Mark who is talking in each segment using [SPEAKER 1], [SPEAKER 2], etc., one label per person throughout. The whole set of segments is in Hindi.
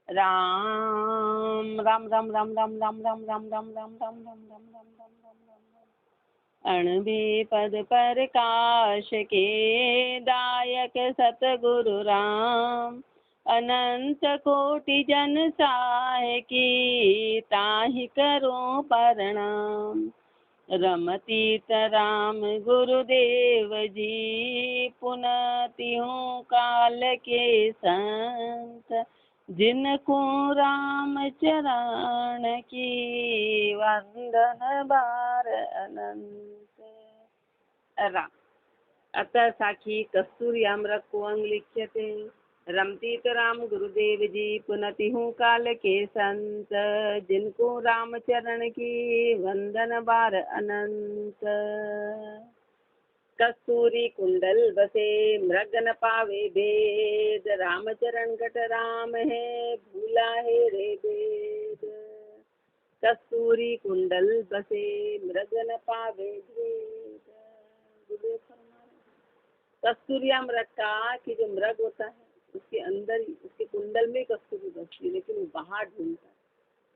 [SPEAKER 1] राम राम राम राम राम राम राम राम राम राम राम राम राम राम राम राम अणबे पद प्रकाश के दायक सतगुरु राम अनंत कोटि जन साय की ताहि करो प्रणाम। रमतीत राम गुरुदेव जी पुनति हूँ काल के संत जिनको राम चरण की वंदन बार अनंत। राम अतः साखी कस्तूरी अमृत को अंग लिख्यते रमतीत राम गुरुदेव जी पुनति हूँ काल के संत जिनको राम चरण की वंदन बार अनंत। कस्तूरी कुंडल बसे मृग न पावे भेद रामचरण घट राम है भूला है रे वेद। कस्तूरी कुंडल बसे मृग न पावे भेद। कस्तूरी मृग का कि जो मृग होता है उसके अंदर उसके कुंडल में कस्तूरी बसती है, लेकिन वो बाहर ढूंढता है,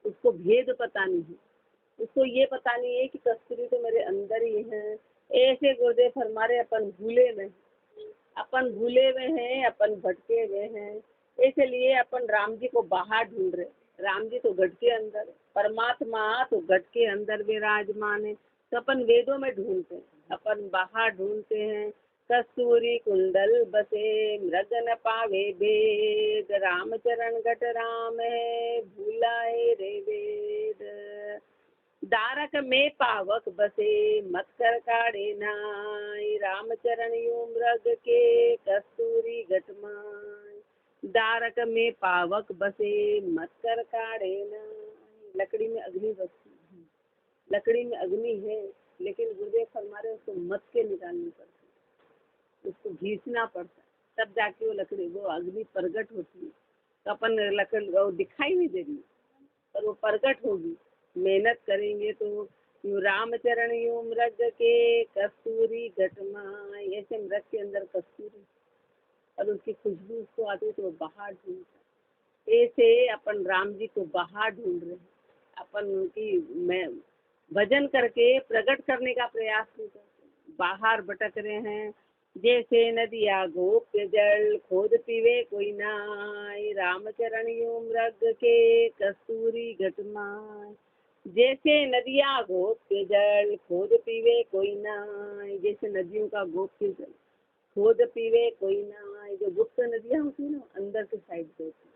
[SPEAKER 1] उसको भेद पता नहीं है, उसको ये पता नहीं है कि कस्तूरी तो मेरे अंदर ही है। ऐसे गुरुदेव फरमारे अपन भूले में हैं, अपन भटके हुए हैं, इसलिए अपन राम जी को बाहर ढूंढ रहे। राम जी तो घट के अंदर, परमात्मा तो घट के अंदर विराजमान है, तो अपन वेदों में ढूंढते हैं, अपन बाहर ढूंढते हैं। कस्तूरी कुंडल बसे मृग न पावे भेद रामचरण घट राम है भूला है रे वेद। दारक में पावक बसे मत कर काढ़े नाय रामचरण यूं मृग के कस्तूरी घट माय। दारक में पावक बसे मत कर काढ़े नाय। लकड़ी में अग्नि बसती है, लकड़ी में अग्नि है, लेकिन गुरुदेव फरमारे उसको मत के निकालनी पड़ती, उसको घीसना पड़ता, तब जाके वो लकड़ी वो अग्नि प्रकट होती है। तो अपन लकड़ी वो दिखाई नहीं दे रही पर वो प्रकट होगी, मेहनत करेंगे तो। रामचरण यूं मृग के कस्तूरी घट माय, ऐसे मृग के अंदर कस्तूरी और उसकी खुशबू उसको आती तो वो बाहर ढूंढता। ऐसे अपन राम जी को बाहर ढूंढ रहे हैं, अपन उनकी भजन करके प्रकट करने का प्रयास नहीं करते, बाहर भटक रहे हैं। जैसे नदिया गोप्य जल खोद पीवे कोई नाय रामचरण यूं मृग के कस्तूरी घट माय। जैसे नदिया गोप्य जल खोद पीवे कोई नाय, जैसे नदियों का गोप्य जल खोद पीवे कोई नाय। जो गुप्त नदियाँ होती है ना अंदर के साइड बहती,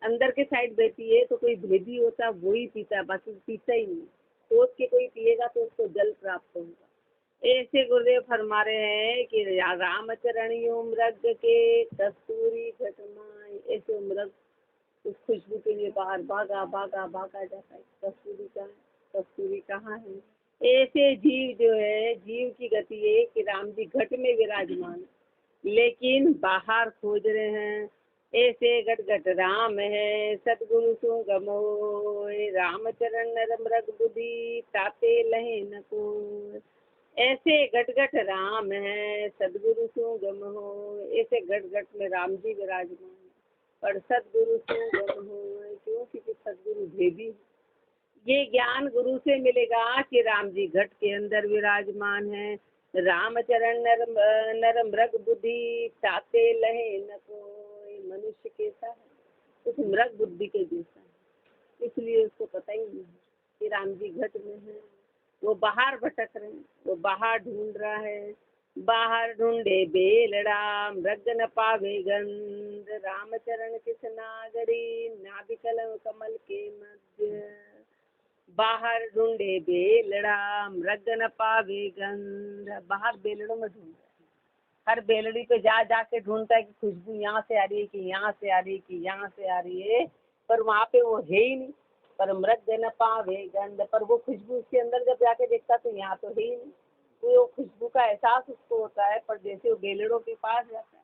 [SPEAKER 1] अंदर के साइड बहती है, तो कोई भेदी होता वो ही पीता, बाकी पीता ही नहीं। खोद के कोई पिएगा तो उसको जल प्राप्त होगा। ऐसे गुरुदेव फरमा रहे हैं कि रामचरण यूं मृग के कस्तूरी घट माय। ऐसे मृग उस खुशबू के लिए बाहर भागा भागा भागा जाता है, कस्तूरी का कस्तूरी कहाँ है। ऐसे जीव जो है, जीव की गति है कि राम जी घट में विराजमान लेकिन बाहर खोज रहे हैं। ऐसे घट घट राम है सतगुरु सु गमोय रामचरण नर मृग बुद्धि ताते लहे न कोय। ऐसे घट घट राम है सदगुरु सु गम हो। ऐसे घट घट में राम जी विराजमान पर सदगुरु सु गम हो, क्योंकि सदगुरु भेदी। ये ज्ञान गुरु से मिलेगा कि राम जी घट के अंदर विराजमान है। रामचरण नर मृग बुद्धि ताते लहे न कोई। मनुष्य कैसा है, उस मृग बुद्धि के जैसा है, इसलिए उसको पता ही नहीं है कि राम जी घट में है। वो बाहर भटक रहे हैं, वो बाहर ढूंढ रहा है। बाहर ढूंढे बेलड़ा मृग न पावे गंध रामचरण किस नागरी नाभिकल कमल के मध्य। बाहर ढूंढे बेलड़ा मृग न पावे गंध, बाहर बेलड़ों में ढूंढ रहा है, हर बेलड़ी पे जा जाके ढूंढता है कि खुशबू यहाँ से आ रही है कि यहाँ से आ रही है कि यहाँ से आ रही है, पर वहाँ पे वो है ही नहीं। पर मृग न पावे गंध, पर वो खुशबू उसके अंदर जब जाके देखता तो यहाँ तो है ही नहीं। तो वो खुशबू का एहसास उसको होता है, पर जैसे वो बेलड़ों के पास जाता है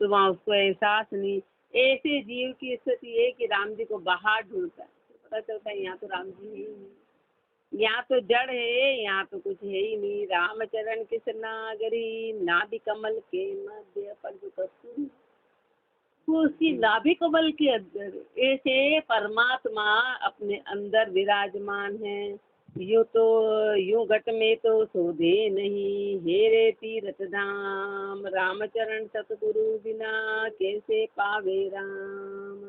[SPEAKER 1] तो वहाँ उसको एहसास नहीं। ऐसे जीव की स्थिति है कि राम जी को बाहर ढूंढता है, पता चलता है यहाँ तो राम जी है ही नहीं, यहाँ तो जड़ है, यहाँ तो कुछ है ही नहीं। रामचरण किस नागरी नाभि कमल के मध्य, पर जो कस्तूरी वो उसकी नाभि कमल के अंदर ऐसे परमात्मा अपने अंदर विराजमान है। यूं घट में तो शोधे नहीं, हेरे तीरथ धाम, रामचरण सतगुरु बिना कैसे पावे राम।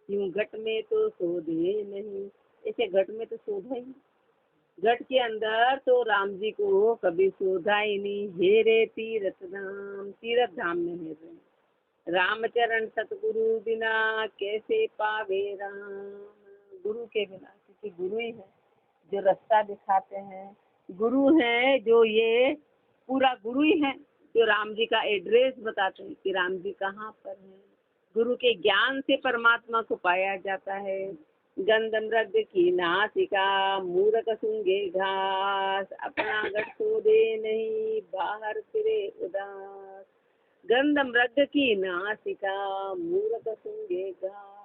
[SPEAKER 1] यूं घट में तो शोधे नहीं, ऐसे घट में तो शोधा ही, घट के अंदर तो राम जी को कभी शोधा ही नहीं। हेरे तीरथ धाम, तीरथ धाम में हेरे, रामचरण सतगुरु बिना कैसे पावे राम। गुरु के बिना, क्योंकि गुरु ही है जो रास्ता दिखाते हैं, गुरु है जो ये पूरा गुरु ही है जो राम जी का एड्रेस बताते हैं कि राम जी कहाँ पर है। गुरु के ज्ञान से परमात्मा को पाया जाता है। गंध मृग की नासिका, मूरख सूंघे घास, अपना गढ़ शोधे नहीं, बाहर फिरे उदास। गंध मृग की नासिका, मूरख सूंघे घास,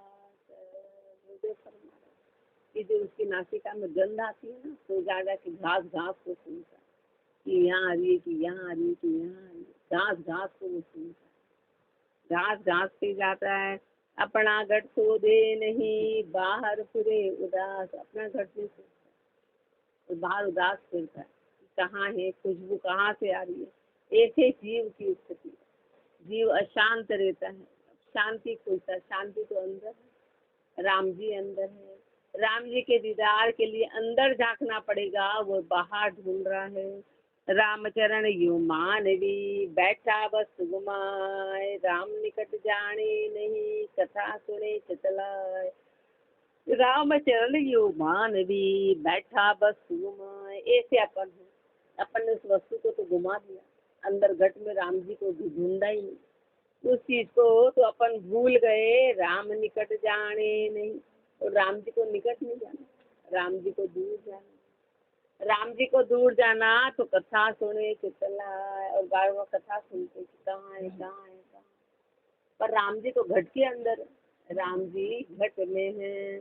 [SPEAKER 1] कि जो उसकी नासिका में गंध आती है ना, तो जा के घास घास को सुनता है कि यहाँ आ रही है, कि यहाँ आ रही है, कि यहाँ आ रही है, घास घास को वो सुनता है, घास घास पे जाता है। अपना गढ़ शोधे नहीं, बाहर फिरे उदास, अपना गढ़ नहीं सोचता, तो बाहर उदास फिरता है, कहाँ है, खुशबू कहाँ से आ रही है। ऐसे जीव की स्थिति, जीव अशांत रहता है, शांति खोजता है। शांति तो अंदर है, राम जी अंदर है। राम जी के दीदार के लिए अंदर झांकना पड़ेगा, वो बाहर ढूंढ रहा है। रामचरण यूं मानवी, बैठा बस घुमाए, राम निकट जाने नहीं, कथा सुने चितलाए। रामचरण यूं मानवी, बैठा बस घुमाए, ऐसे अपन ने उस वस्तु को तो घुमा दिया, अंदर घट में राम जी को ढूंढा ही नहीं। उस चीज को तो अपन भूल गए, राम निकट जाने नहीं। और राम जी को निकट नहीं जाना, राम जी को दूर जाना। राम जी को दूर जाना तो कथा सुने चितलाए, और बार बार कथा सुनते कि कहाँ है, कहाँ है, कहाँ। पर राम जी तो घट के अंदर है, राम जी घट में है।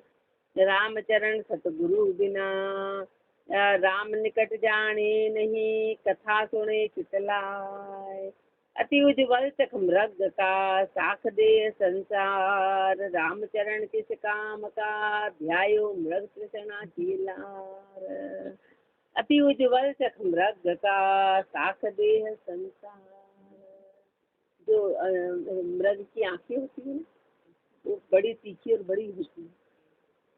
[SPEAKER 1] रामचरण सतगुरु बिना, राम निकट जाने नहीं, कथा सुने चितलाए। अति उज्ज्वल चख मृग का, साख दे संसार, रामचरण किस काम का, ध्यायो मृग तृष्णा की लार। अति उज्ज्वल चख मृग का, साख दे संसार। जो मृग की आंखें होती है ना, वो बड़ी तीखी और बड़ी होती है,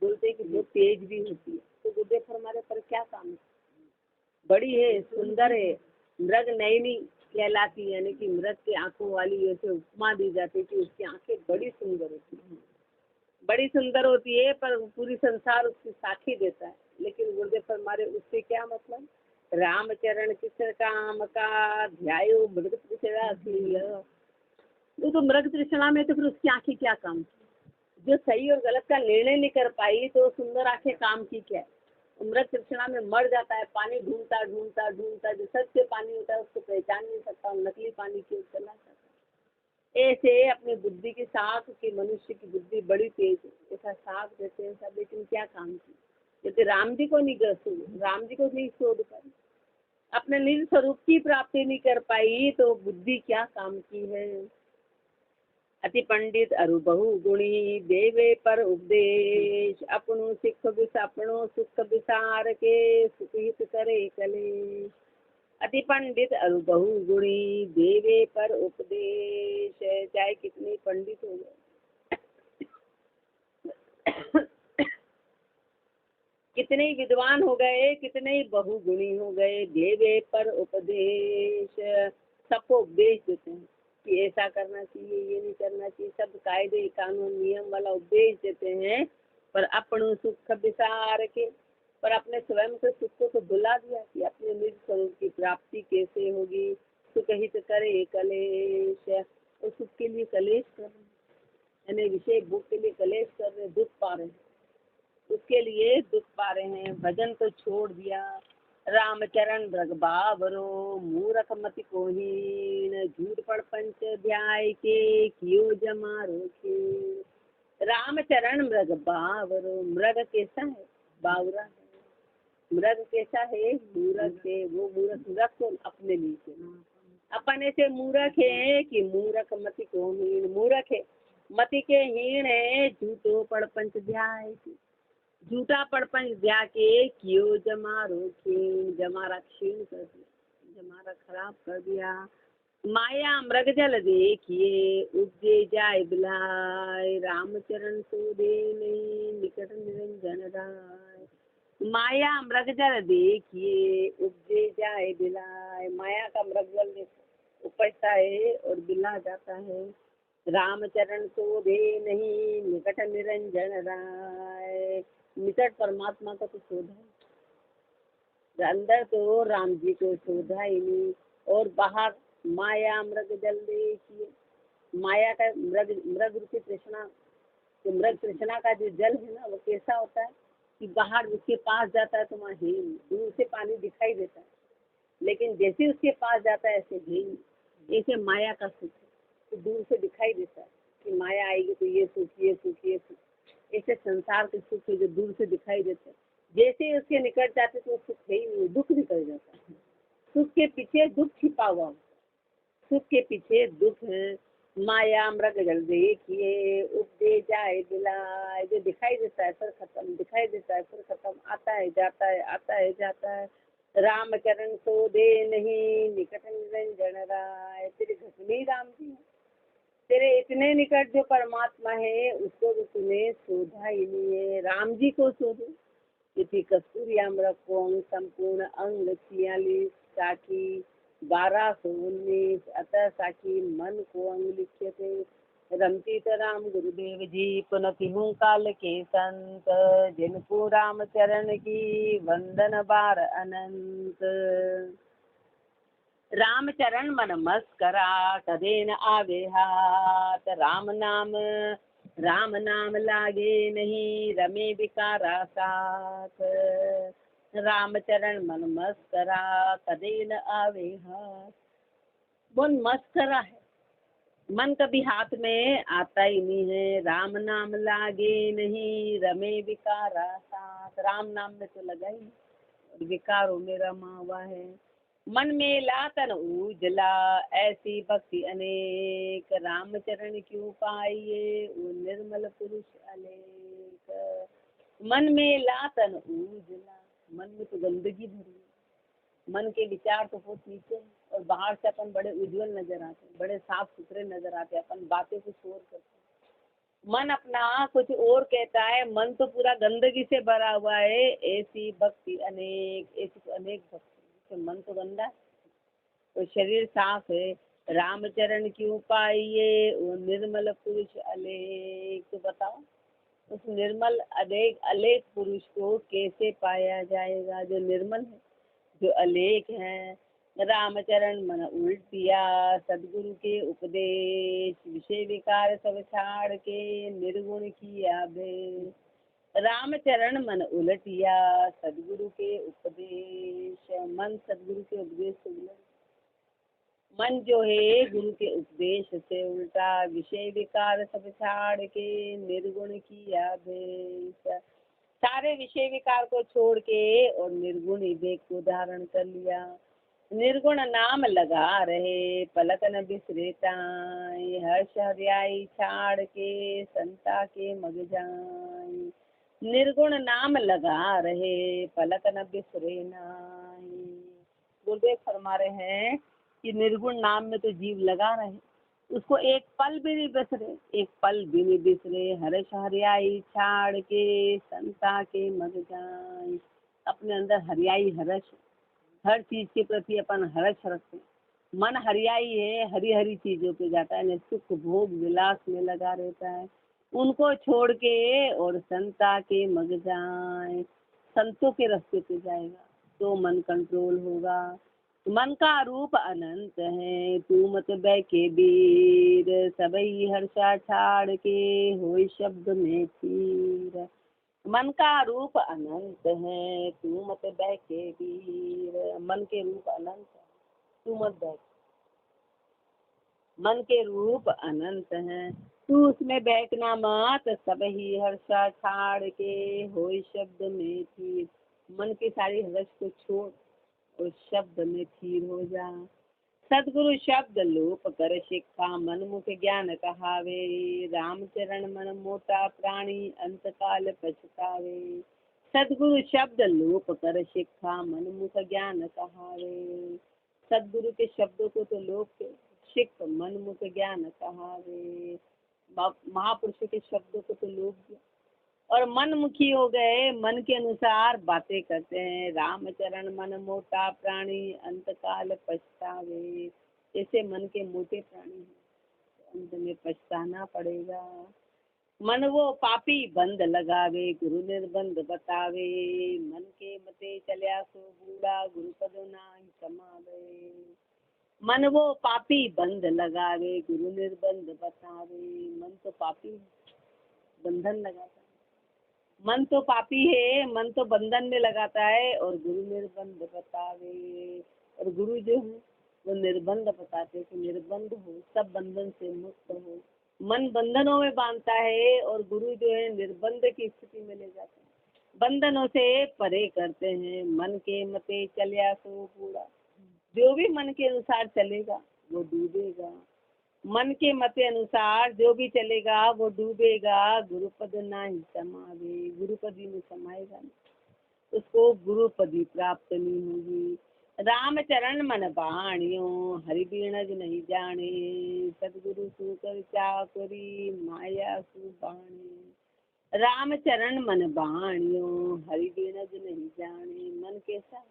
[SPEAKER 1] बोलते हैं कि बहुत तेज भी होती है। तो गुरुदेव हमारे पर क्या काम है, बड़ी है, सुंदर है, मृग नयनी कहलाती है, यानी कि मृग की आंखों वाली ऐसे उपमा दी जाती है कि उसकी आंखें बड़ी सुंदर होती है, बड़ी सुंदर होती है, पर पूरी संसार उसकी साक्षी देता है। लेकिन गुरुदेव हमारे उससे क्या मतलब, रामचरण किस काम का, ध्यायो मृग तृष्णा की। वो तो मृग तृष्णा में, तो फिर उसकी आंखें क्या काम की, जो सही और गलत का निर्णय नहीं कर पाई, तो सुंदर आंखें काम की क्या है। मृग तृष्णा में मर जाता है, पानी ढूंढता ढूंढता ढूंढता, जो सच्चे पानी होता है उसको पहचान नहीं सकता, नकली पानी की ओर चला जाता है। ऐसे अपनी बुद्धि की साख की, मनुष्य की बुद्धि बड़ी तेज है, ऐसा साख देते हैं सब, लेकिन क्या काम की, जैसे राम जी को नहीं राम जी को नहीं शोध पाई, अपने निज स्वरूप की प्राप्ति नहीं कर पाई, तो बुद्धि क्या काम की है। अति पंडित अरु बहु गुणी, देवे पर उपदेश, अपनो सिख अपनो सुख विसार के, सुख हित करे कलेश। अति पंडित अरु बहु गुणी, देवे पर उपदेश, चाहे कितने पंडित हो गए, कितने विद्वान हो गए, कितने बहुगुणी हो गए, देवे पर उपदेश, सबको उपदेश देते हैं कि ऐसा करना चाहिए, ये नहीं करना चाहिए, सब कायदे कानून नियम वाला उपदेश देते हैं। पर अपनो सुख विसार के, पर अपने स्वयं के सुख को तो भुला दिया कि अपने निज स्वरूप की प्राप्ति कैसे होगी। सुख हित करे कलेश, और सुख के लिए कलेश कर रहे हैं, यानी विषय भोग के लिए कलेश कर रहे, दुख पा रहे हैं, उसके लिए दुख पा रहे हैं। भजन तो छोड़ दिया, रामचरण मृग बाबरो, मूरख मति कोहीन, झूठ पड़ पंच अध्याय के, कियो जमा रोके। रामचरण मृग बाबरो, मृग कैसा है, बावरा है। मृग कैसा है, मूरख है, वो मूरख, मृग को अपने लिए, अपन ऐसे मूर्ख है कि मूर्ख मति को हीन, मूर्ख है मति के हीन है, झूठो पड़पंच ध्याय, झूठा पड़पंच ध्या के कियो जमारो क्षीण, जमारा क्षीण कर दिया, जमारा खराब कर दिया। माया मृग जल देखिए उपजे जाय बिलाय, रामचरण सो दे नहीं निकट निरंजन राय। माया मृग जल देखिए उपजे जाए बिलाय, माया का मृग जल देखो उपजता है और बिला जाता है। रामचरण तो दे नहीं निकट निरंजन राय, निकट परमात्मा का तो शोधा है, अंदर तो राम जी को शोधा ही नहीं, और बाहर माया मृग जल देखिए, माया का मृग रूपी तृष्णा, तो मृग तृष्णा का जो जल है ना वो कैसा होता है कि बाहर उसके पास जाता है तो वहाँ है, दूर से पानी दिखाई देता है, लेकिन जैसे उसके पास जाता है ऐसे है, ऐसे माया का सुख है तो दूर से दिखाई देता है कि माया आएगी तो ये सुख ये सुख ये सुख, ऐसे संसार के सुख है जो दूर से दिखाई देते हैं, जैसे उसके निकट जाते तो सुख है ही नहीं, दुख निकल जाता है। सुख के पीछे दुख छिपा हुआ, सुख के पीछे दुख है। माया मृग जल देखिए उपदे जाए बिलाय, जो दिखाई देता है फिर खत्म, दिखाई देता है फिर खत्म, आता है जाता है, आता है जाता है। रामचरण सो दे नहीं निकट निरंजन राय, तेरे घर में राम जी है, तेरे इतने निकट जो परमात्मा है उसको तो तूने शोधा ही नहीं है, राम जी को शोधो। इति कस्तूरी अमृत संपूर्ण अंग 46 साखी 1219, अतः साखी मन को अंग लिख्यते। रमती राम गुरुदेव जी पुनति हूँ काल के संत, जिनको राम चरण की वंदन बार अनंत। राम चरण मन मस्करा कदे न आवे हाथ, राम नाम लागे नहीं रमे विकारा साथ। राम चरण मन मस्करा कदे न आवे हाथ, मन मस्करा है, मन कभी हाथ में आता ही नहीं है। राम नाम लागे नहीं रमे विकारा साथ, राम नाम में तो लगा ही और विकारों में रमा हुआ है। मन में लातन उजला ऐसी भक्ति अनेक, रामचरण क्यों पाइए वो निर्मल पुरुष अनेक। मन में लातन उजला, मन में तो गंदगी भरी है, मन के विचार तो बहुत नीचे हैं और बाहर से अपन बड़े उज्जवल नजर आते हैं, बड़े साफ सुथरे नजर आते हैं, अपन बातें कुछ और करते हैं, मन अपना कुछ और कहता है, मन तो पूरा गंदगी से भरा हुआ है। ऐसी भक्ति अनेक, ऐसी तो अनेक भक्ति, तो मन तो गंदा है तो शरीर साफ है। रामचरण क्यों पाइए वो निर्मल पुरुष अलेख, तो बताओ उस निर्मल अलेख अलेख पुरुष को कैसे पाया जाएगा, जो निर्मल है जो अलेख है। रामचरण मन उल्ट दिया सदगुरु के उपदेश, विषय विकार सब छाड़ के निर्गुण किया भेष। रामचरण मन उलटिया सदगुरु के उपदेश, मन सदगुरु के उपदेश से उलट, मन जो है गुरु के उपदेश से उल्टा, विषय विकार सब छाड़ के निर्गुण किया भेष। सारे विषय विकार को छोड़ के और निर्गुण विवेक को धारण कर लिया। निर्गुण नाम लगा रहे पलक न बिसरेता, हर्ष हरियाई छाड़ के संता के मग जाए। निर्गुण नाम लगा रहे पलक न बिसरे नाई, गुरुदेव फरमा रहे हैं कि निर्गुण नाम में तो जीव लगा रहे, उसको एक पल भी नहीं बिसरे, एक पल भी नहीं बिसरे। हर्ष हरियाई छाड़ के संता के मग जाए, अपने अंदर हरियाई हर्ष, हर चीज के प्रति अपन हर्ष रखते, मन हरियाई है, हरी हरी चीजों पे जाता है, सुख भोग विलास में लगा रहता है, उनको छोड़ के और संता के मग जाए, संतों के रास्ते पे जाएगा तो मन कंट्रोल होगा। मन का रूप अनंत है तू मत बैके वीर, सबई हर्षा छाड़ के होई शब्द में तीर। मन का रूप अनंत है तू मत बैके वीर, मन के रूप अनंत है तू मत बैठ, मन के रूप अनंत है तू उसमें बैठना मत, सब ही हर्षा छाड़ के होई शब्द में थीर। मन के सारी हर्ष को छोड़ और शब्द में थीर हो जा। सदगुरु शब्द लोप कर शिक्षा मन मुख ज्ञान कहावे। रामचरण मन मोटा प्राणी अंत काल पछतावे। सदगुरु शब्द लोप कर शिक्षा मन मुख ज्ञान कहावे। सदगुरु के शब्दों को तो लोप शिख मन मुख ज्ञान कहावे। महापुरुषों के शब्दों को तो लोप दिया और मनमुखी हो गए, मन के अनुसार बातें करते हैं। रामचरण मन मोटा प्राणी अंत काल पछतावे। ऐसे मन के मोटे प्राणी हैं, अंत में पछताना पड़ेगा। मन वो पापी बंद लगावे, गुरु निर्बंध बतावे। मन के मते चलिया सो बूढ़ा, गुरुपद नाही समावे। मन वो पापी बंद लगावे, गुरु निर्बंध बतावे। मन तो पापी बंधन लगाता है, मन तो पापी है, मन तो बंधन में लगाता है और गुरु निर्बंध बतावे। और गुरु जो है वो निर्बंध बताते कि निर्बंध हो, सब बंधन से मुक्त हो। मन बंधनों में बांधता है और गुरु जो है निर्बंध की स्थिति में ले जाते हैं, बंधनों से परे करते हैं। मन के मते चलिया सो पूरा, जो भी मन के अनुसार चलेगा वो डूबेगा। मन के मते अनुसार जो भी चलेगा वो डूबेगा। गुरुपद नहीं समावे, गुरुपदी में समाएगा नहीं, उसको गुरुपदी प्राप्त नहीं होगी। रामचरण मन बाणियो, हरि बीणज नहीं जाने। सदगुरु सुकर चाकरी, माया सुबाणी। रामचरण मन बाणियो, हरि बीणज नहीं जाने। मन कैसा है?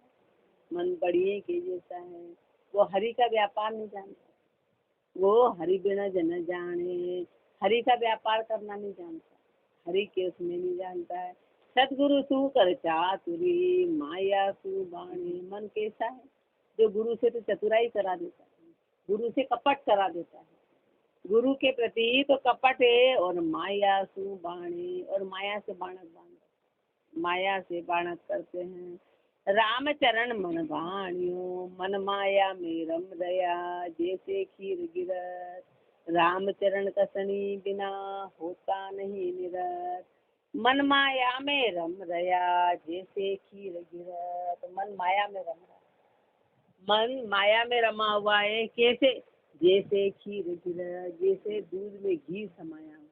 [SPEAKER 1] मन बढ़िए के जैसा है, वो हरि का व्यापार नहीं जानता, वो हरि बिना जन जाने। हरि का व्यापार करना नहीं जानता, हरि के उसमें नहीं जानता है। सदगुरु सु कर चातुरी, माया सु बाणी। मन कैसा है? जो गुरु से तो चतुराई करा देता है, गुरु से कपट करा देता है। गुरु के प्रति तो कपट है और माया सु बाणी, और माया से बाणक बांध, माया से बाणक करते हैं। रामचरण मन बाणियो, मन माया में रम रया। जैसे खीर गिरत, रामचरण कसनी बिना होता नहीं निरत। मन माया में रम रया, जैसे खीर गिरत। मन माया में रम रहा, मन माया में रमा हुआ है। कैसे? जैसे खीर गिरत, जैसे दूध में घी समाया हुआ।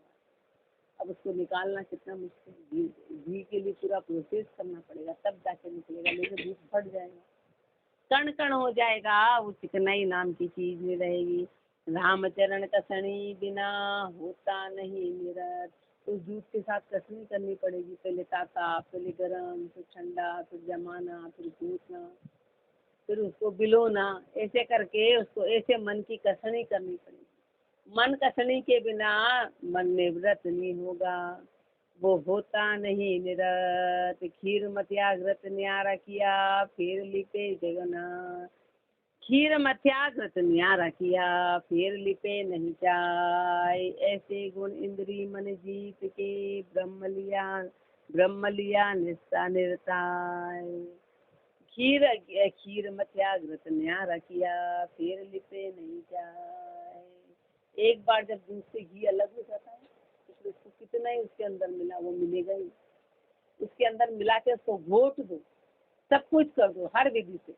[SPEAKER 1] अब उसको निकालना कितना मुश्किल, घी के लिए पूरा प्रोसेस करना पड़ेगा तब जाके निकलेगा, लेकिन दूध फट जाएगा, कण कण हो जाएगा, वो चिकनाई नाम की चीज में रहेगी। रामचरण कसनी बिना होता नहीं निरत। उस दूध के साथ कसनी करनी पड़ेगी, पहले ताता, पहले गरम, फिर ठंडा, फिर जमाना, फिर कूटना, फिर उसको बिलोना। ऐसे करके उसको ऐसे मन की कसनी करनी पड़ेगी। मन कसनी के बिना मन निवृत्त नहीं होगा, वो होता नहीं निरत। खीर मत्याग्रत न्यारा किया, फिर लिपे जगना। खीर मत्याग्रत न्यारा किया, फिर लिपे नहीं जाए। ऐसे गुण इंद्री मन जीत के, ब्रह्म लिया निस्ता निरताय। खीर मत्याग्रत न्यारा किया, फिर लिपे नहीं जाए। एक बार जब दूध से घी अलग हो जाता है तो उसको कितना ही उसके अंदर मिला वो मिलेगा ही, उसके अंदर मिला के उसको घोट दो, सब कुछ कर दो हर विधि से,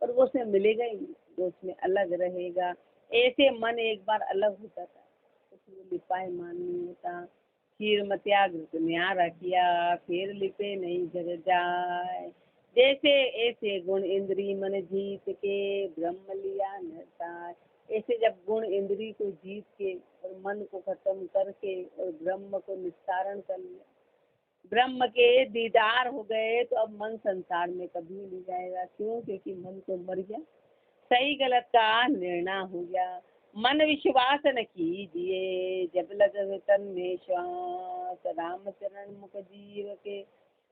[SPEAKER 1] और वो उसमें मिलेगा ही नहीं, वो उसमें अलग रहेगा। ऐसे मन एक बार अलग हो जाता है, उसमें लिपाए मान नहीं होता। खीर मत्याग्रत न्यारा किया, फिर लिपे नहीं जग जाए। जैसे ऐसे गुण इंद्री मन जीत के, ब्रह्म लिया नरताय। ऐसे जब गुण इंद्री को जीत के और मन को खत्म करके और ब्रह्म को निस्तारण कर लिया, ब्रह्म के दीदार हो गए, तो अब मन संसार में कभी नहीं जाएगा। क्यों? क्योंकि मन तो मर गया, सही गलत का निर्णय हो गया। मन विश्वास न कीजिए, जब लगे तन में श्वास। रामचरण मुख जीव के,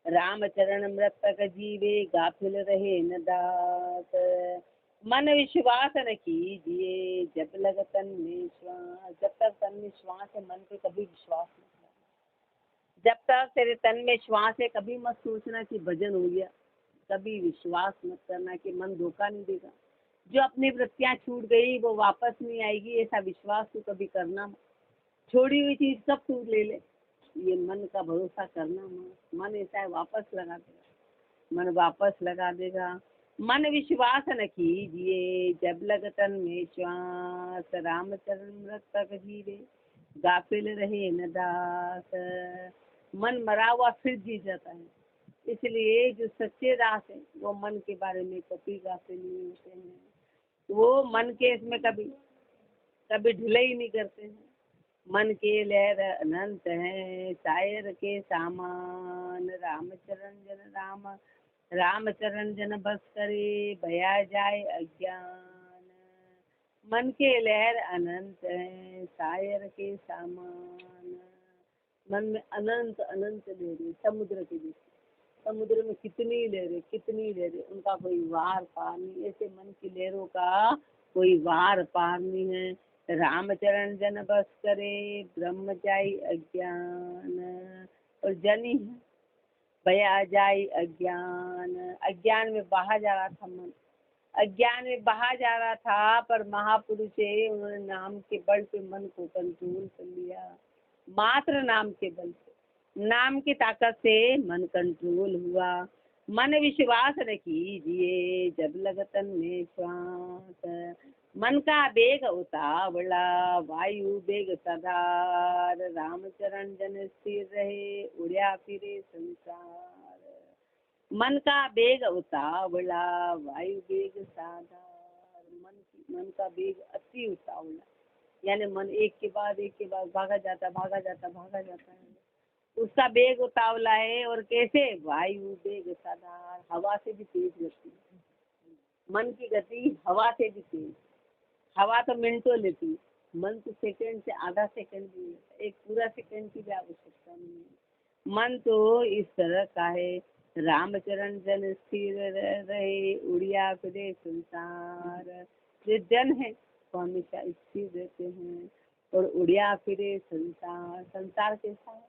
[SPEAKER 1] रामचरण मृतक जीवे, गाफिल रहे न दास। मन विश्वास न कीजिए, जब लग तन में श्वास। जब तक तन में श्वास है मन पे कभी विश्वास नहीं करना। जब तक तेरे तन में श्वास है कभी मत सोचना कि भजन हो गया, कभी विश्वास मत करना कि मन धोखा नहीं देगा। जो अपनी वृत्तियां छूट गई वो वापस नहीं आएगी, ऐसा विश्वास तो कभी करना मत। छोड़ी हुई चीज सब तू ले ले, ये मन का भरोसा करना मत। मन ऐसा है वापस लगा देगा, मन वापस लगा देगा। मन विश्वास न कीजिए जब लगतन में श्वास, रामचरण मृत तक जीवे गाफिल रहे न दास। मन मरा हुआ फिर जी जाता है, इसलिए जो सच्चे दास है वो मन के बारे में कभी गाफिल नहीं होते हैं। वो मन के इसमें कभी कभी ढिलाई ही नहीं करते हैं। मन के लहर अनंत है शायर के सामान, रामचरण जन राम, रामचरण जन बस करे भया जाए अज्ञान। मन के लहर अनंत है शायर के सामान। मन में अनंत अनंत लहरें समुद्र के जैसे, समुद्र में कितनी लहरें, उनका कोई वार पार नहीं। ऐसे मन की लहरों का कोई वार पार नहीं है। रामचरण जन बस करे ब्रह्म जाई अज्ञान, और जन ही है बया जाई अज्ञान। अज्ञान में बहा जा रहा था मन, अज्ञान में बहा जा रहा था, पर महापुरुष है उन्होंने नाम के बल पे मन को कंट्रोल कर लिया। मात्र नाम के बल पे, नाम की ताकत से मन कंट्रोल हुआ। मन विश्वास न कीजिए जब लगतन में श्वास, मन का बेग उतावला वायु बेग सदार, रामचरण जन स्थिर रहे उड़या फिरे संसार। मन का बेग उतावला वायु बेग साधार, मन का बेग अति उतावला, यानी मन एक के बाद भागा जाता है। उसका बेग उतावला है, और कैसे वायु बेग साधार, हवा से भी तेज गति। मन की गति हवा से भी तेज, हवा तो मिनटों लेती, मन तो सेकंड से आधा सेकंड भी लेता, एक पूरा सेकंड की भी आवश्यकता नहीं है। मन तो इस तरह का है, रामचरण जन स्थिर रहे उड़िया फिरे संसार। जो जन है वो हमेशा स्थिर रहते हैं और उड़िया फिरे संसार। संसार कैसा है?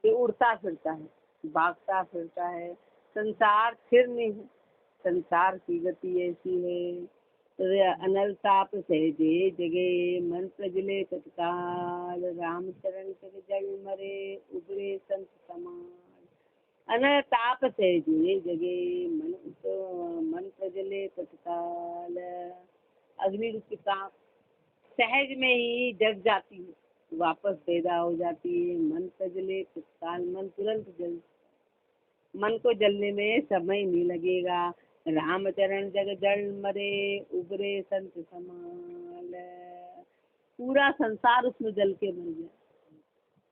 [SPEAKER 1] ये उड़ता फिरता है, भागता फिरता है, संसार स्थिर नहीं है। संसार की गति ऐसी है, अनल ताप सहजे जगे मन प्रजले तत्काल, रामचरण तक जग मरे उबरे संत समाज। अनल ताप सहजे जगे मन प्रजले तत्काल, अग्नि रूपी ताप सहज में ही जग जाती है, वापस पैदा हो जाती है। मन प्रजले तत्काल, मन तुरंत जल, मन को जलने में समय नहीं लगेगा। रामचरण जग जल मरे उबरे संत समाल, पूरा संसार उसमें जल के मर गया,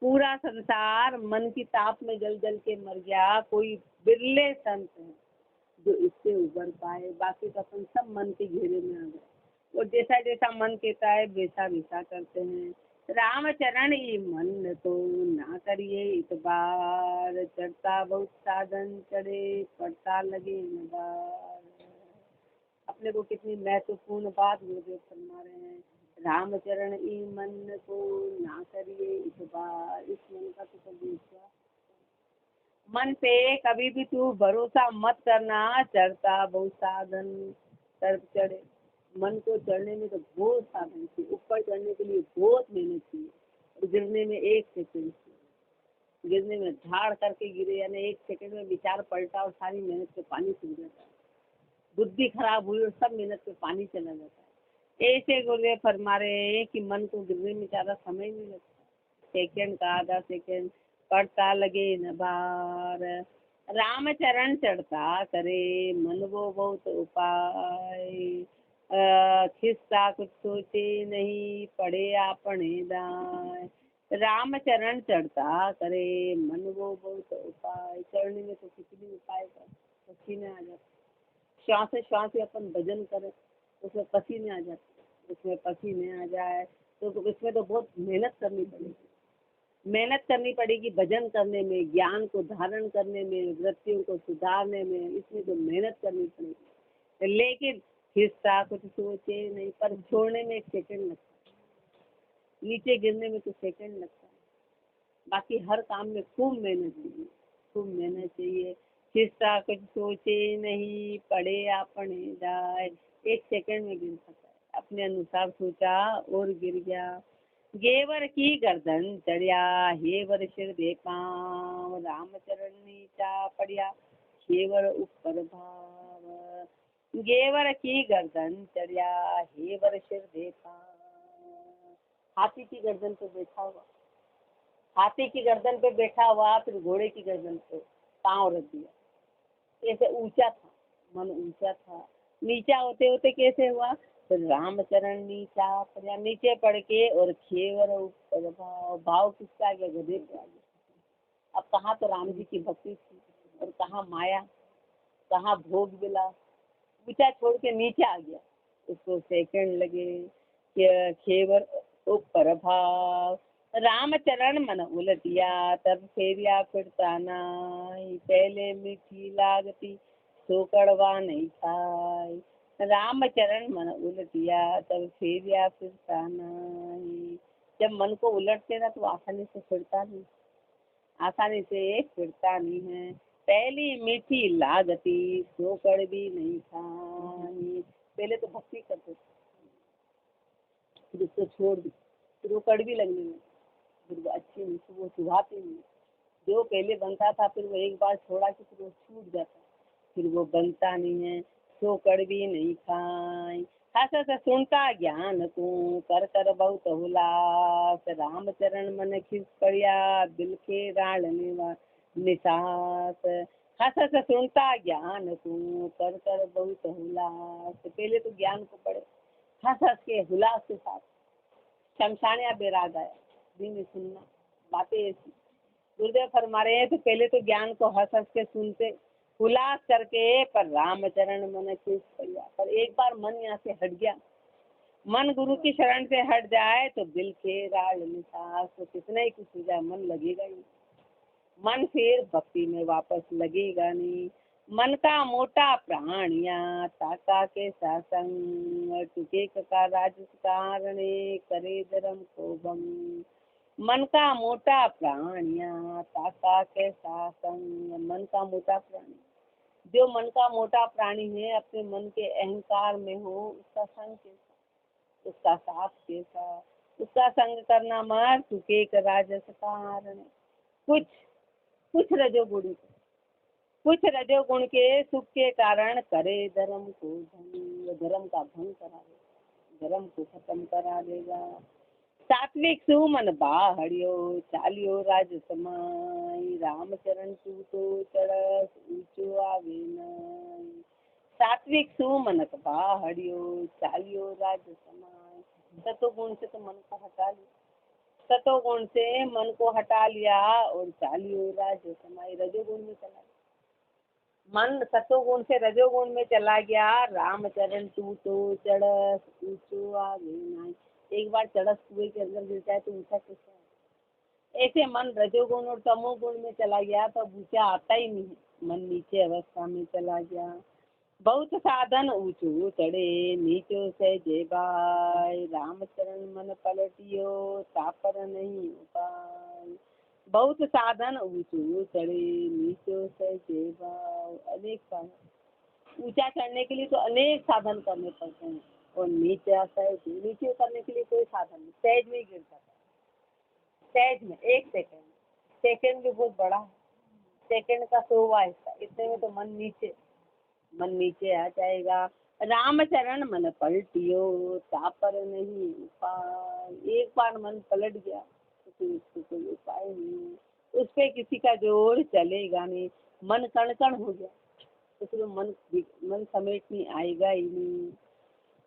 [SPEAKER 1] पूरा संसार मन की ताप में जल जल के मर गया। कोई बिरले संत हैं जो इससे उबर पाए, बाकी तो अपन सब मन के घेरे में आ गए, और जैसा जैसा मन कहता है वैसा वैसा करते हैं। रामचरण ई मन तो ना करिए इतबार, चढ़ता बहुत साधन चढ़े पड़ता लगे न बार। अपने को कितनी महत्वपूर्ण बात गुरुदेव फरमा रहे हैं। रामचरण ई मन को ना करिए इतबार, इस मन का तो कभी विश्वास, मन पे कभी भी तू भरोसा मत करना। चढ़ता बहुत साधन तर चढ़े, मन को चढ़ने में तो बहुत साधन चाहिए, ऊपर चढ़ने के लिए बहुत मेहनत चाहिए, और गिरने में 1 सेकंड चाहिए। गिरने में झाड़ करके गिरे, यानी 1 सेकंड में विचार पलटा और सारी मेहनत पे पानी चल जाता है, बुद्धि खराब हुई और सब मेहनत पे पानी चला जाता है। ऐसे गुरुदेव फरमा रहे हैं कि मन को गिरने में ज़्यादा समय नहीं लगता, सेकंड का आधा सेकंड पड़ता लगे न बार। रामचरण चढ़ता करे मन वो बहुत उपाय, खिस्सा कुछ सोचे नहीं पड़े आपने दाय। रामचरण चढ़ता करे मन वो बहुत उपाय, चढ़ने में तो कितनी उपाय कर, पसीने आ जाते, श्वास श्वास से अपन भजन करें उसमें पसीने आ जाते, उसमें पसीने आ जाए तो इसमें तो बहुत मेहनत करनी पड़ेगी, मेहनत करनी पड़ेगी भजन करने में, ज्ञान को धारण करने में, वृत्तियों को सुधारने में, इसमें तो मेहनत करनी पड़ेगी। लेकिन हिस्सा कुछ सोचे नहीं, पर छोड़ने में 1 सेकंड लगता है, नीचे गिरने में तो सेकंड लगता है। बाकी हर काम में खूब मेहनत चाहिए, खूब मेहनत चाहिए। हिस्सा कुछ सोचे नहीं पड़े आपने दाय, 1 सेकंड में गिर सकता है, अपने अनुसार सोचा और गिर गया। गेवर की गर्दन चढ़िया हेवर सिर दे पाँव, रामचरण नीचा पड़िया हेवर ऊपर भाव। गेवर की गर्दन चढ़िया हेवर सिर देखा। हाथी की गर्दन पे बैठा हुआ, हाथी की गर्दन पे बैठा हुआ, फिर घोड़े की गर्दन पे पाँव रख दिया। ऐसे ऊंचा था, मन ऊंचा था। नीचा होते होते कैसे हुआ, फिर रामचरण नीचा पड़ा, नीचे पड़ के और खेवर ऊपर भाव। भाव किसका आ गया, गधे पे आ गया। अब कहाँ तो राम जी की भक्ति थी और कहाँ माया, कहाँ भोग विलास। ऊंचा छोड़ के नीचे आ गया। उसको सेकंड लगे कि खेवर ऊपर भाव। रामचरण मन उलटिया तब फेरिया फिरता नाई। पहले मीठी लागती सो कड़वा नहीं खाई। रामचरण मन उलटिया तब फेरिया फिरता नाई। जब मन को उलटते ना तो आसानी से फिरता नहीं, आसानी से फिरता नहीं है। पहली मीठी लागती सो कड़वी नहीं खाई। पहले तो भक्ति करते थे, फिर उसको छोड़ दी, फिर वो कड़वी लगने लगी, फिर वो अच्छी नहीं, फिर वो सुहाती नहीं। जो पहले बनता था फिर वो एक बार छोड़ा कि फिर वो छूट जाता, फिर वो बनता नहीं है। सो कड़वी नहीं खाई। हस हस सुनता ज्ञान तू कर कर बहुत हुलास। रामचरण मन खिस पड़िया दिल के राल निसास। हस हस सुनता ज्ञान तू कर कर बहुत हुलास। पहले तो ज्ञान को पढ़े हंस हंस के हुलास के साथ। शमशानिया बैराग आया, दिन सुनना बातें ऐसी। गुरुदेव फरमा रहे हैं तो पहले तो ज्ञान को हंस हंस के सुनते, हुलास करके, पर रामचरण मन खिस पड़िया। पर एक बार मन यहाँ से हट गया, मन गुरु की शरण से हट जाए तो दिल के राल निसास। तो कितना ही कुछ हो जाए मन लगेगा ही, मन फिर भक्ति में वापस लगेगा नहीं। मन का मोटा प्राणिया ताका के सासंग। टुके का राजस कारणे करे धर्म को भम। मन का मोटा प्राणिया ताका के सासंग। मन का मोटा प्राणी, जो मन का मोटा प्राणी है, अपने मन के अहंकार में हो, उसका संग कैसा, उसका साथ कैसा, उसका संग करना मत। टुके का राजस कारण, कुछ कुछ रजोगुण, कुछ रजोगुण के सुख के कारण करे धर्म को भंग। धर्म का भंग करा देगा, धर्म को खत्म करा देगा। सात्विक सुमन बाहरियो चालियो राज समाई। रामचरण तू तो चढ़स ऊंचो आवे नाई। सात्विक सुमन बाहरियो चालियो राज समाई। सतोगुण से तो मन को हटा लिया, सतोगुण से मन को हटा लिया और चालियो राज समाई, रजोगुण में चला गया। मन सतोगुण से रजोगुण में चला गया। रामचरण तू तो चढ़स ऊंचो आगे नाई। एक बार चढ़स कुएं के अंदर गिरता है तो ऊंचा कैसे है, ऐसे मन रजोगुण और तमोगुण में चला गया तो ऊंचा आता ही नहीं, मन नीचे अवस्था में चला गया। बहुत साधन ऊंचो चढ़े नीचो से जेबाई। रामचरण मन पलटियो तापर नहीं उपाय। बहुत साधन ऊंचो चढ़े नीचो से जेबाई। अनेक साधन, ऊंचा चढ़ने के लिए तो अनेक साधन करने पड़ते हैं, और नीचे नीचे उतरने के लिए कोई साधन नहीं, सहज में ही गिर जाता है, सहज में। एक सेकंड, सेकंड भी बहुत बड़ा है, सेकंड का 100वां हिस्सा, इतने में तो मन नीचे आ जाएगा। रामचरण मन पलटियो तापर नहीं उपाय। एक बार मन पलट गया तो फिर उसको कोई उपाय नहीं, उस पे किसी का जोर चलेगा नहीं। मन कण कण हो गया तो फिर मन समेटने आएगा ही नहीं।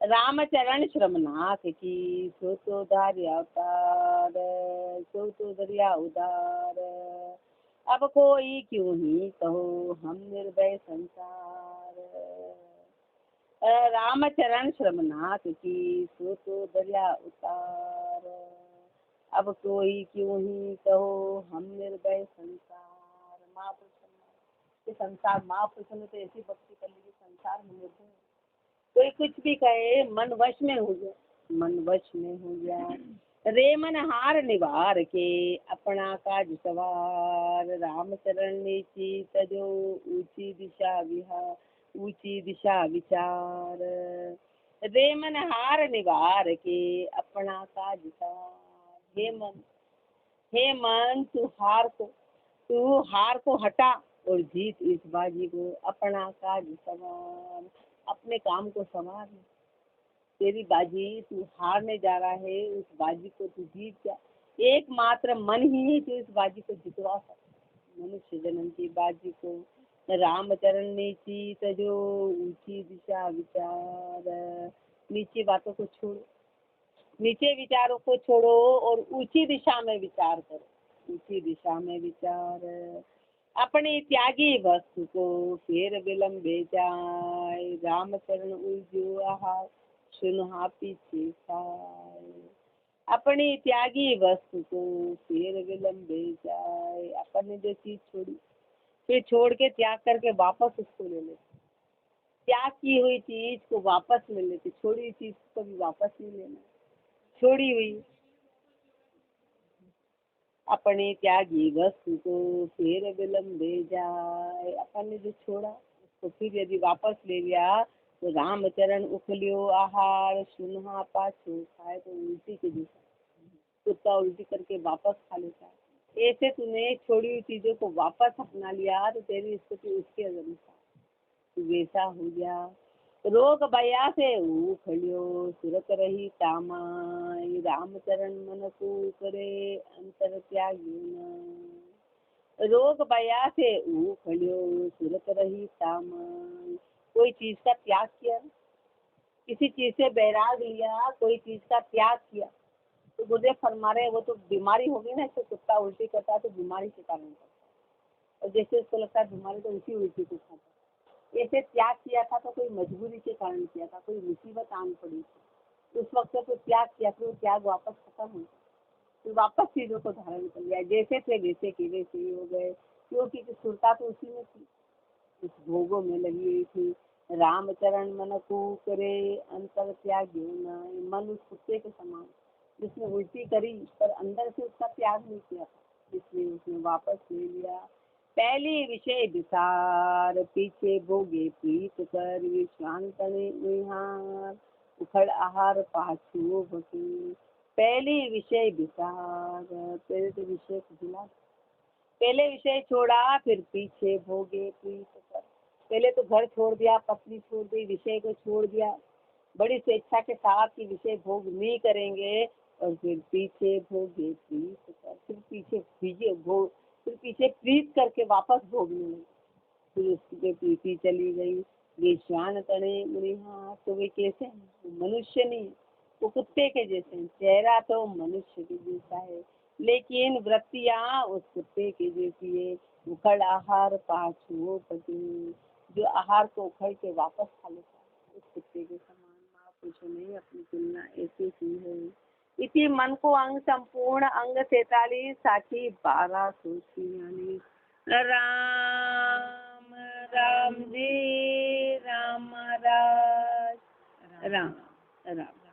[SPEAKER 1] रामचरण श्रमनाथ की सो तो धारिया उतार, सो तो दरिया उदार। अब कोई क्यों ही कहो हम निर्भय संसार। रामचरण श्रमनाथ की सो तो दरिया उतार। अब कोई क्यों ही कहो हम निर्भय संसार। महापुरुष, संसार महापुरुषों ने तो ऐसी भक्ति कर ली कि संसार में निर्भय, कोई कुछ भी कहे मन वश में हो गया, मन वश में हो गया। रे मन हार निवार के अपना काज सवार। रामचरण नीची तजो ऊंची दिशा विहार, ऊंची दिशा विचार। रे मन हार निवार के अपना काज सवार। हे मन तू हार को हटा और जीत इस बाजी को, अपना काज सवार। अपने काम को संवार ले। तेरी बाजी तू हारने जा रहा है, उस बाजी को तू जीत जा। एकमात्र मन ही है जो इस बाजी को जितवा सकता। मनुष्य जन्म की बाजी को रामचरण नीची तजो ऊंची दिशा विचार। नीचे बातों को छोड़ो, नीचे विचारों को छोड़ो और ऊंची दिशा में विचार करो। ऊंची दिशा में विचार अपनी त्यागी वस्तु को फिर विलंबे जाए। रामचरण उलझो आहार सुनहा पीछे साए। अपनी त्यागी वस्तु को फिर विलंबे जाए। अपन ने जो चीज छोड़ी फिर छोड़ के त्याग करके वापस उसको ले लेते। त्याग की हुई चीज को वापस ले लेते, छोड़ी हुई चीज को भी वापस नहीं लेना। छोड़ी हुई अपने त्यागी वस्तु को फिर विलंबे जाए। अपन ने जो छोड़ा उसको फिर यदि वापस ले लिया तो रामचरण उखलियो आहार सुनहा पाछो खाए। तो उल्टी की दिशा, कुत्ता उल्टी करके वापस खा लेता है। ऐसे तूने छोड़ी हुई चीजों को वापस अपना लिया तो तेरी स्थिति उसके अनुसार वैसा हो गया। रोग बया से उखलियो सुरत रही तामाई। रामचरण मन को करे अंतर त्यागी न। रोग बया से उखलियो सुरत रही तामाई। कोई चीज का त्याग किया, किसी चीज से बैराग लिया, कोई चीज का त्याग किया तो गुरुदेव फरमा रहे वो तो बीमारी होगी ना। इससे कुत्ता उल्टी करता है तो बीमारी के कारण करता है, और जैसे उसको लगता है बीमारी तो उसी उल्टी को खाता है। ऐसे त्याग किया था तो कोई मजबूरी के कारण किया था, कोई मुसीबत आन पड़ी थी, उस वक्त तो त्याग किया, फिर वो त्याग वापस खत्म हो, फिर वापस चीजों को धारण कर लिया। जैसे थे वैसे के वैसे ही हो गए, क्योंकि सुरता तो उसी में थी, उस भोगों में लगी हुई थी। रामचरण मन को करे अंतर त्याग मन उस कुत्ते के समान जिसने उल्टी करी पर अंदर से उसका त्याग नहीं किया था, इसलिए उसने वापस ले लिया। पहली विषय विसार पीछे भोगे प्रीत कर। विश्वांतने निहार उखड़ आहार पाछू भके। पहली विषय विसार, पहले तो विषय को भुला, पहले विषय छोड़ा फिर पीछे भोगे प्रीत कर। पहले तो घर छोड़ दिया, पत्नी छोड़ दी, विषय को छोड़ दिया, बड़ी स्वेच्छा के साथ ही विषय भोग नहीं करेंगे और फिर पीछे भोगे प्रीत कर। फिर पीछे प्रीत करके वापस भोगने लगे। फिर उसकी प्रीति चली गई। विश्वान तने मुनिहा, तो वे कैसे हैं? वो मनुष्य नहीं, वो कुत्ते के जैसे हैं। चेहरा तो मनुष्य के जैसा है लेकिन वृत्तियां उस कुत्ते के जैसी है। उखड़ आहार पाछू पति, जो आहार को उखड़ के वापस खा लेता है उस कुत्ते के समान। माँ पूछो नहीं, अपनी तुलना ऐसी ही है। इसी मन को अंग संपूर्ण अंग 43 साखी 1246। राम राम जी राम राज राम राम।